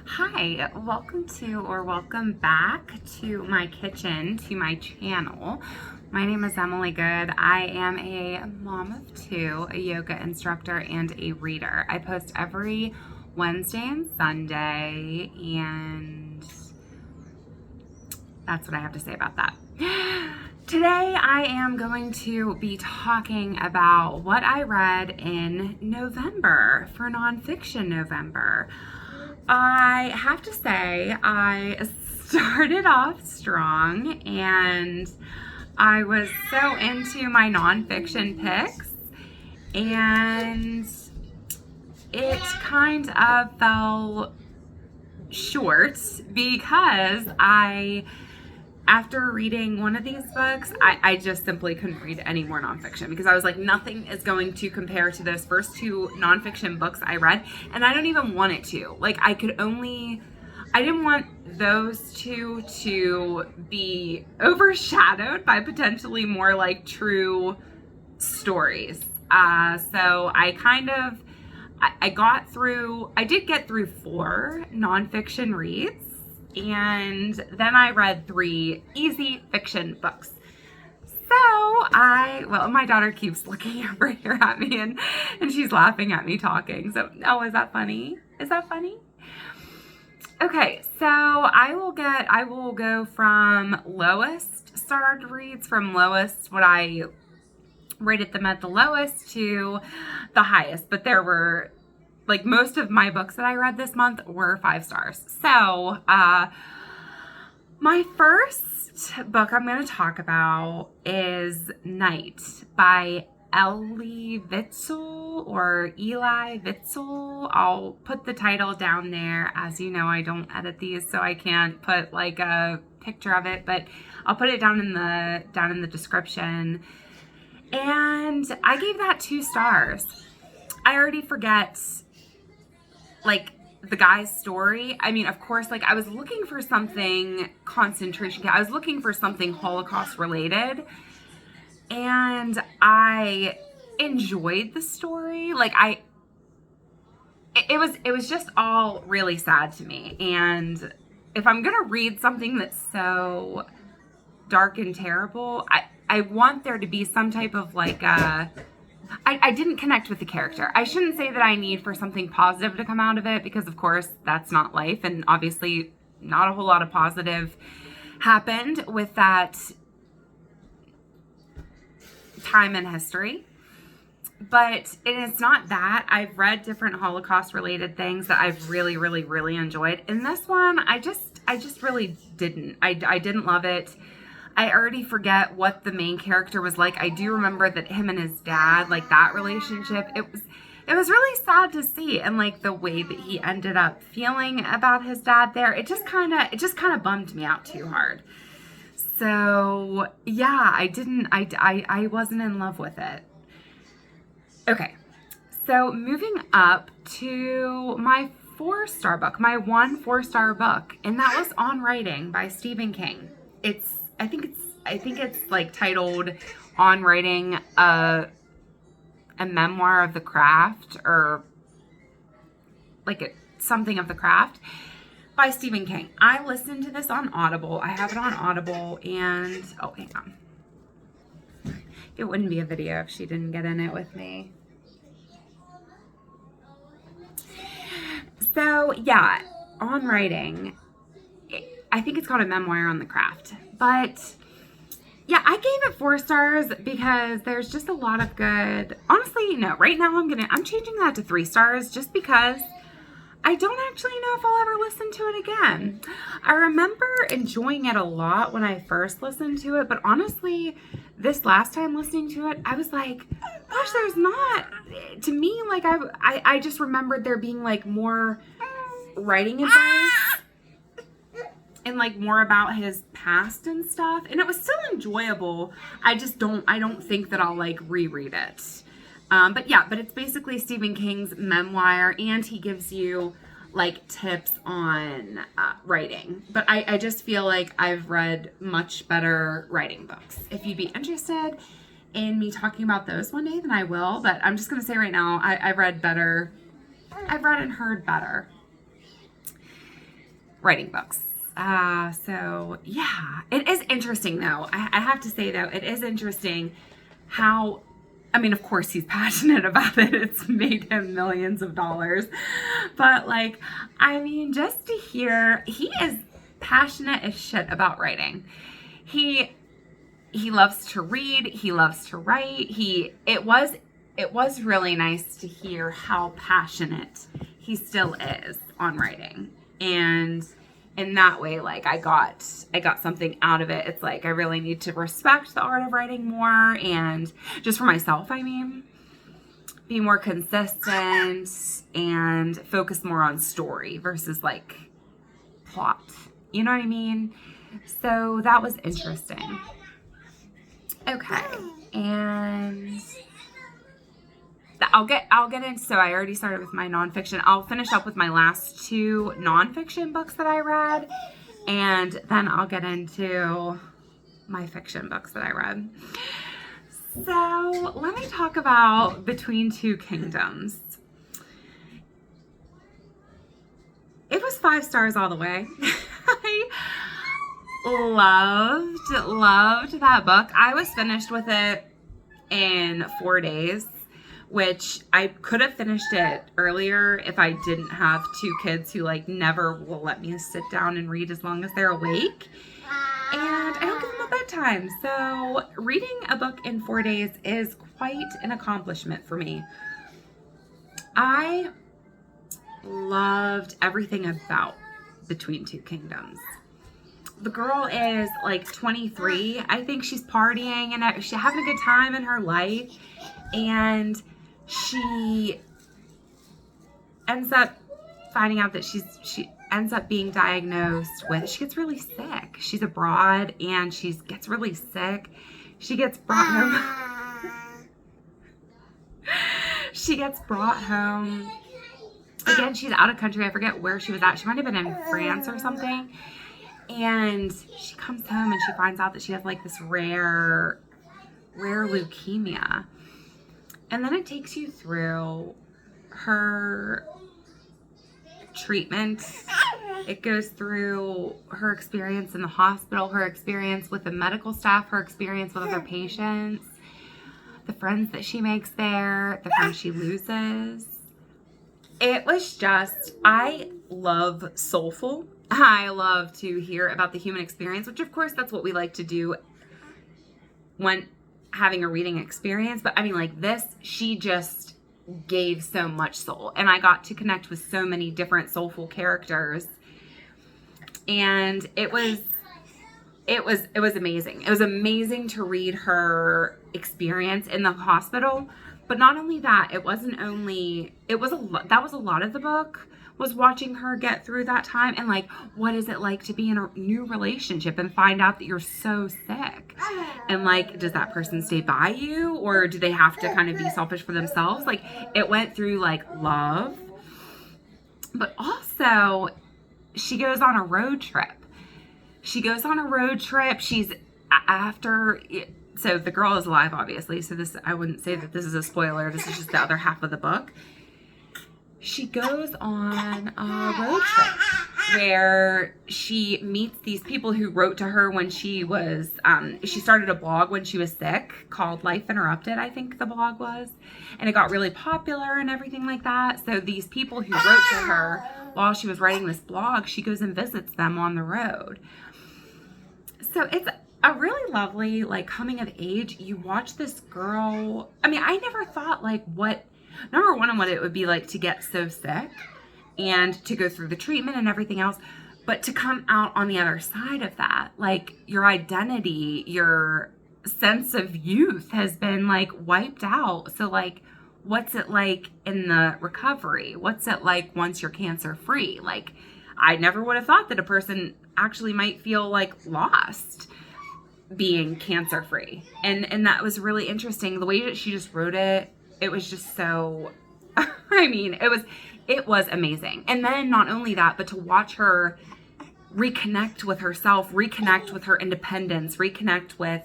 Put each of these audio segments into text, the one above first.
Hi, welcome back to my kitchen, to my channel. My name is Emily Good. I am a mom of two, a yoga instructor, and a reader. I post every Wednesday and Sunday, and that's what I have to say about that. Today I am going to be talking about what I read in November for Nonfiction November. I have to say I started off strong and I was so into my nonfiction picks, and it kind of fell short because after reading one of these books, I just simply couldn't read any more nonfiction because I was like, nothing is going to compare to those first two nonfiction books I read, and I don't even want it to. Like, I didn't want those two to be overshadowed by potentially more like true stories. So I did get through 4 nonfiction reads, and then I read 3 easy fiction books. So my daughter keeps looking over here at me and she's laughing at me talking. So, oh, is that funny? Is that funny? Okay, so I will go from lowest starred reads, from lowest, what I rated them at the lowest, to the highest. But there were, like, most of my books that I read this month were 5 stars. So, my first book I'm going to talk about is Night by Elie Wiesel, or Elie Wiesel. I'll put the title down there. As you know, I don't edit these, so I can't put like a picture of it, but I'll put it down in the description. And I gave that 2 stars. I already forget, like, the guy's story. I mean, of course, like, I was looking for something concentration camp. I was looking for something Holocaust related, and I enjoyed the story. Like, it was just all really sad to me. And if I'm gonna read something that's so dark and terrible, I want there to be some type of like I didn't connect with the character. I shouldn't say that I need for something positive to come out of it, because of course that's not life, and obviously not a whole lot of positive happened with that time in history. But it's not that. I've read different Holocaust related things that I've really, really, really enjoyed. In this one, I just really didn't. I didn't love it. I already forget what the main character was like. I do remember that him and his dad, like, that relationship, it was really sad to see, and like the way that he ended up feeling about his dad there, it just kind of bummed me out too hard. So yeah, I wasn't in love with it. Okay, so moving up to my 4-star book, my 1 4-star book, and that was On Writing by Stephen King. I think it's like titled On Writing, a memoir of the craft, or like something of the craft, by Stephen King. I listened to this on Audible. I have it on Audible, and oh, hang on. It wouldn't be a video if she didn't get in it with me. So yeah, On Writing, I think it's called A Memoir on the Craft. But yeah, I gave it 4 stars because there's just a lot of good. Honestly, no, right now I'm changing that to 3 stars, just because I don't actually know if I'll ever listen to it again. I remember enjoying it a lot when I first listened to it, but honestly, this last time listening to it, I was like, gosh, there's not, to me, like, I just remembered there being like more writing advice and like more about his past and stuff, and it was still enjoyable. I don't think that I'll like reread it. But it's basically Stephen King's memoir, and he gives you like tips on writing. But I just feel like I've read much better writing books. If you'd be interested in me talking about those one day, then I will. But I'm just gonna say right now, I've read better. I've read and heard better. writing books. So yeah, it is interesting though. I have to say though, it is interesting how, I mean, of course he's passionate about it. It's made him millions of dollars. But like, I mean, just to hear, he is passionate as shit about writing. He loves to read. He loves to write. It was really nice to hear how passionate he still is on writing. And in that way, like I got something out of it. It's like I really need to respect the art of writing more, and just for myself, I mean, be more consistent and focus more on story versus like plot. You know what I mean? So that was interesting. Okay, and I'll get into, so I already started with my nonfiction. I'll finish up with my last 2 nonfiction books that I read, and then I'll get into my fiction books that I read. So let me talk about Between Two Kingdoms. It was 5 stars all the way. I loved that book. I was finished with it in 4 days, which I could have finished it earlier if I didn't have 2 kids who like never will let me sit down and read as long as they're awake. And I don't give them a bedtime. So reading a book in 4 days is quite an accomplishment for me. I loved everything about Between Two Kingdoms. The girl is like 23. I think she's partying and she's having a good time in her life. And she ends up finding out that she ends up being diagnosed with, she gets really sick. She's abroad and she gets really sick. She gets brought home. She gets brought home. Again, she's out of country. I forget where she was at. She might have been in France or something. And she comes home and she finds out that she has like this rare leukemia. And then it takes you through her treatment. It goes through her experience in the hospital, her experience with the medical staff, her experience with other patients, the friends that she makes there, the friends she loses. It was just, I love soulful. I love to hear about the human experience, which of course that's what we like to do when having a reading experience. But I mean, like this, she just gave so much soul, and I got to connect with so many different soulful characters, and it was amazing. It was amazing to read her experience in the hospital. But not only that, that was a lot of the book, was watching her get through that time, and like, what is it like to be in a new relationship and find out that you're so sick? And like, does that person stay by you, or do they have to kind of be selfish for themselves? Like, it went through like love, but also she goes on a road trip. She's after, so the girl is alive, obviously. So this, I wouldn't say that this is a spoiler. This is just the other half of the book. She goes on a road trip where she meets these people who wrote to her when she was, she started a blog when she was sick called Life Interrupted, I think the blog was. And it got really popular and everything like that. So these people who wrote to her while she was writing this blog, she goes and visits them on the road. So it's a really lovely, like, coming of age. You watch this girl. I mean, I never thought like what it would be like to get so sick and to go through the treatment and everything else, but to come out on the other side of that, like your identity, your sense of youth has been like wiped out. So like, what's it like in the recovery? What's it like once you're cancer free? Like, I never would have thought that a person actually might feel like lost being cancer free. And that was really interesting. The way that she just wrote it, it was just so, I mean, it was amazing. And then not only that, but to watch her reconnect with herself, reconnect with her independence, reconnect with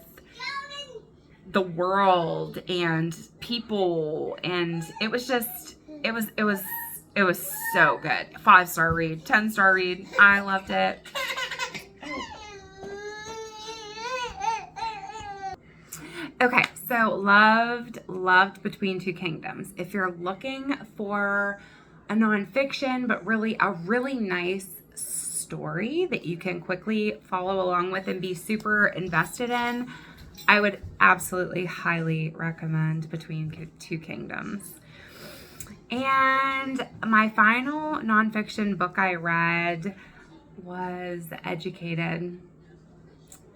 the world and people. And it was just, it was It was so good. 5-star read, 10-star read. I loved it. Okay, so loved Between Two Kingdoms. If you're looking for a nonfiction, but really a really nice story that you can quickly follow along with and be super invested in, I would absolutely highly recommend Between Two Kingdoms. And my final nonfiction book I read was Educated.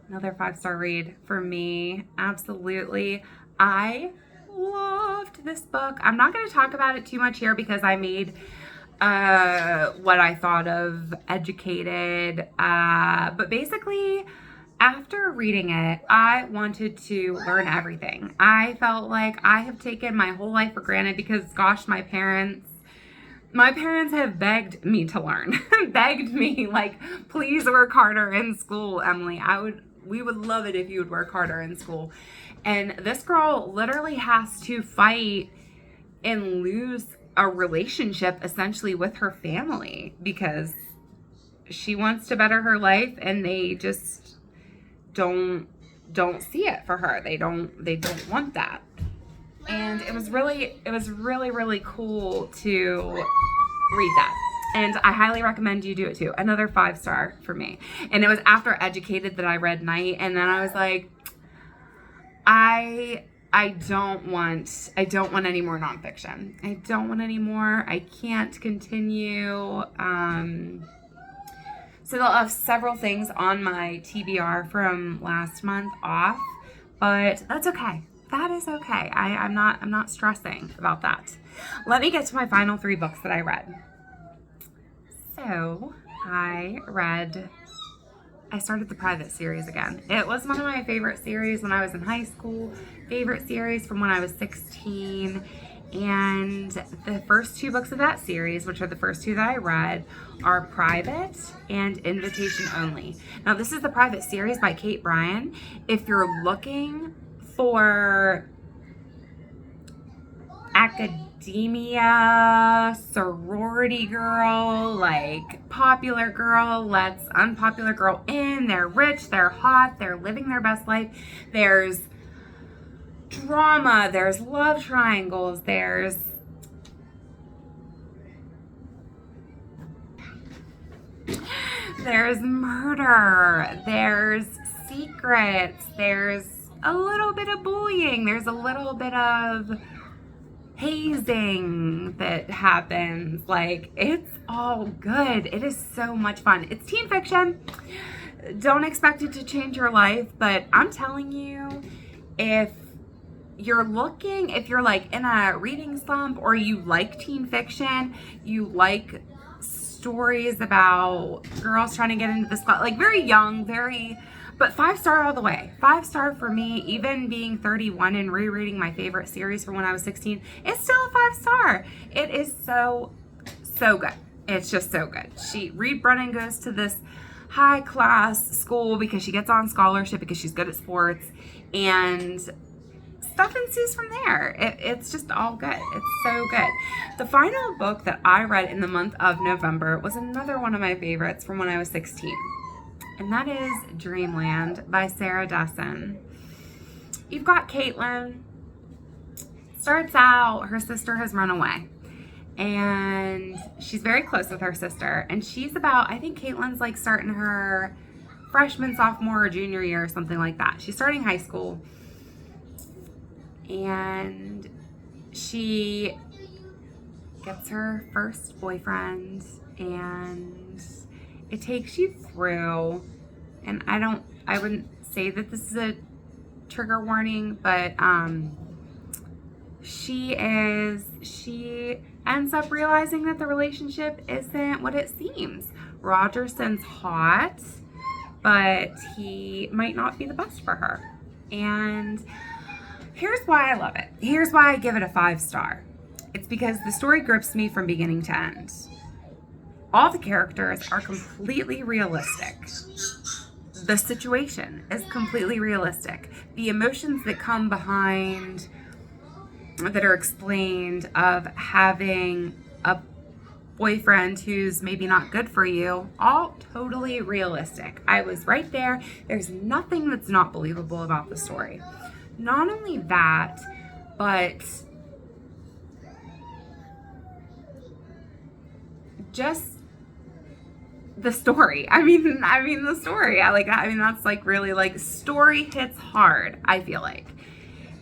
Another 5-star read for me. Absolutely. I loved this book. I'm not going to talk about it too much here because I made what I thought of Educated. But basically, after reading it, I wanted to learn everything. I felt like I have taken my whole life for granted because, gosh, my parents have begged me to learn. Begged me, like, please work harder in school, Emily. We would love it if you would work harder in school. And this girl literally has to fight and lose a relationship essentially with her family because she wants to better her life and they just don't see it for her. They don't want that. And it was really cool to read that. And I highly recommend you do it too. Another 5-star for me. And it was after Educated that I read Night, and then I was like, I don't want any more nonfiction. I don't want any more. I can't continue. So they'll have several things on my TBR from last month off, but that's okay. That is okay. I'm not stressing about that. Let me get to my final 3 books that I read. So I started the Private series again. It was one of my favorite series when I was in high school, favorite series from when I was 16. And the first 2 books of that series, which are the first 2 that I read, are Private and Invitation Only. Now, this is the Private series by Kate Bryan. If you're looking for academia, sorority girl, like popular girl, let's unpopular girl in, they're rich, they're hot, they're living their best life, there's drama, there's love triangles, there's murder, there's secrets, there's a little bit of bullying, there's a little bit of hazing that happens. Like, it's all good. It is so much fun. It's teen fiction. Don't expect it to change your life, but I'm telling you, if you're like in a reading slump, or you like teen fiction, you like stories about girls trying to get into the spot, like very young, but 5-star all the way. 5-star for me, even being 31 and rereading my favorite series from when I was 16, it's still a 5-star. It is so good. It's just so good. Reed Brennan goes to this high class school because she gets on scholarship because she's good at sports, and stuff ensues from there. It's just all good. It's so good. The final book that I read in the month of November was another one of my favorites from when I was 16. And that is Dreamland by Sarah Dessen. You've got Caitlin. Starts out, her sister has run away. And she's very close with her sister. And she's about, I think Caitlin's like starting her freshman, sophomore, or junior year or something like that. She's starting high school. And she gets her first boyfriend, and it takes you through, and I wouldn't say that this is a trigger warning, but she ends up realizing that the relationship isn't what it seems. Rogerson's hot, but he might not be the best for her. And here's why I love it. Here's why I give it a 5-star. It's because the story grips me from beginning to end. All the characters are completely realistic. The situation is completely realistic. The emotions that come behind, that are explained, of having a boyfriend who's maybe not good for you, all totally realistic. I was right there. There's nothing that's not believable about the story. Not only that, but just the story. I mean the story. That's like really like story hits hard, I feel like.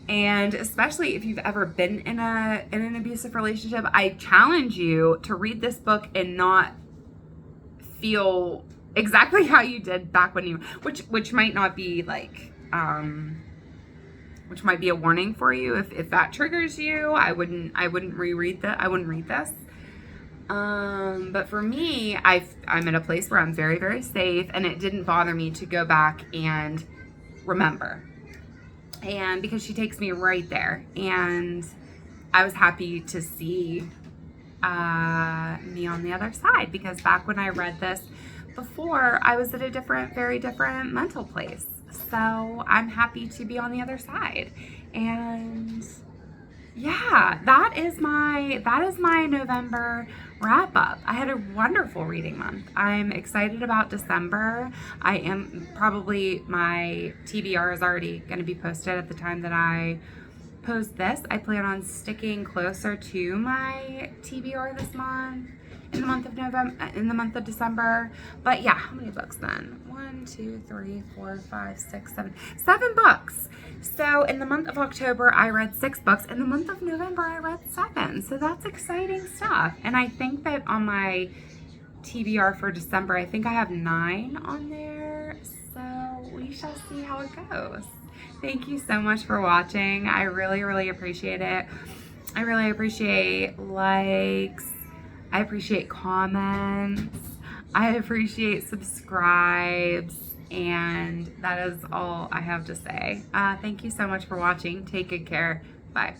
And especially if you've ever been in an abusive relationship, I challenge you to read this book and not feel exactly how you did back when you, which might not be like, which might be a warning for you if that triggers you. I wouldn't reread that. I wouldn't read this. But for me, I'm in a place where I'm very, very safe, and it didn't bother me to go back and remember. And because she takes me right there, and I was happy to see me on the other side, because back when I read this before, I was at a very different mental place. So I'm happy to be on the other side. And yeah, that is my November wrap up. I had a wonderful reading month. I'm excited about December. My TBR is already going to be posted at the time that I post this. I plan on sticking closer to my TBR this month, in the month of December. But yeah, how many books then? 1, 2, 3, 4, 5, 6, 7. 7 books. So in the month of October, I read 6 books. In the month of November, I read 7. So that's exciting stuff. And I think that on my TBR for December, I think I have 9 on there. So we shall see how it goes. Thank you so much for watching. I really, really appreciate it. I really appreciate likes. I appreciate comments. I appreciate subscribes. And that is all I have to say. Thank you so much for watching. Take good care. Bye.